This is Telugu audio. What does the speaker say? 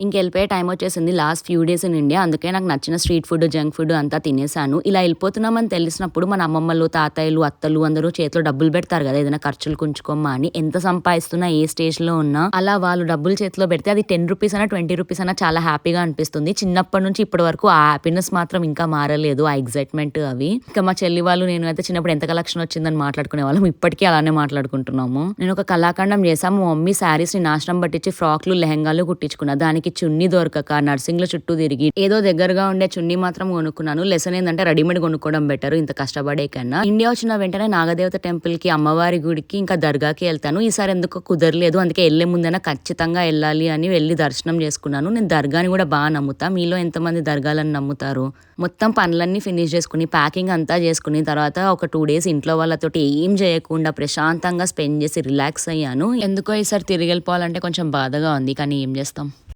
ఇంకెళ్ళిపోయే టైం వచ్చేసింది లాస్ట్ ఫ్యూ డేస్ నుండి. అందుకే నాకు నచ్చిన స్ట్రీట్ ఫుడ్, జంక్ ఫుడ్ అంతా తినేసాను. ఇలా ఎళ్ళిపోతున్నామని తెలిసినప్పుడు మన అమ్మమ్మలు, తాతయ్యలు, అత్తలు అందరూ చేతిలో డబ్బులు పెడతారు గదా! ఏదైనా ఖర్చులు కుంచుకోమ్మా అని. ఎంత సంపాదిస్తున్నా, ఏ స్టేజ్‌లో ఉన్నా అలా వాళ్ళు డబ్బులు చేతిలో పెడితే అది 10 రూపీస్ అయినా, 20 రూపీస్ అయినా చాలా హ్యాపీగా అనిపిస్తుంది. చిన్నప్పటి నుంచి ఇప్పటి వరకు ఆ హ్యాపీనెస్ మాత్రం ఇంకా మారలేదు. ఆ ఎక్సైట్‌మెంట్ అవి. ఇంకా మా చెల్లి వాళ్ళు, నేను అయితే చిన్నప్పుడు ఎంత కలెక్షన్ వచ్చిందని మాట్లాడుకునేవాళ్ళం. ఇప్పటికీ అలానే మాట్లాడుకుంటున్నాము. నేను ఒక కళాఖండం చేశా. మా మమ్మీ శారీస్‌ని నాశనం పట్టించి ఫ్రాక్‌లు, లెహెంగాలు కుట్టించుకున్నా. దానికి చున్నీ దొరకక నర్సింగ్‌ల చుట్టూ తిరిగి ఏదో దగ్గరగా ఉండే చున్నీ మాత్రం కొనుక్కున్నాను. లెసన్ ఏందంటే రెడీమేడ్ కొనుక్కోవడం బెటర్ ఇంత కష్టపడే కన్నా. ఇండియా వచ్చిన వెంటనే నాగదేవత టెంపుల్‌కి, అమ్మవారి గుడికి, ఇంకా దర్గాకి ఎళ్తాను. ఈసారి ఎందుకో కుదరలేదు. అందుకే ఎళ్ళే ముందైనా ఖచ్చితంగా ఎళ్ళాలి అని వెళ్లి దర్శనం చేసుకున్నాను. నేను దర్గాని కూడా బా నమ్ముతా. మీలో ఎంతమంది దర్గాలను నమ్ముతారు? మొత్తం పనులన్నీ ఫినిష్ చేసుకొని, ప్యాకింగ్ అంతా చేసుకుని తర్వాత ఒక 2 డేస్ ఇంట్లో వాళ్ళతోటి ఏం చేయకుండా ప్రశాంతంగా స్పెండ్ చేసి రిలాక్స్ అయ్యాను. ఎందుకో ఈసారి తిరిగెళ్ళిపోవాలంటే కొంచెం బాధగా ఉంది. కానీ ఏం చేస్తాం?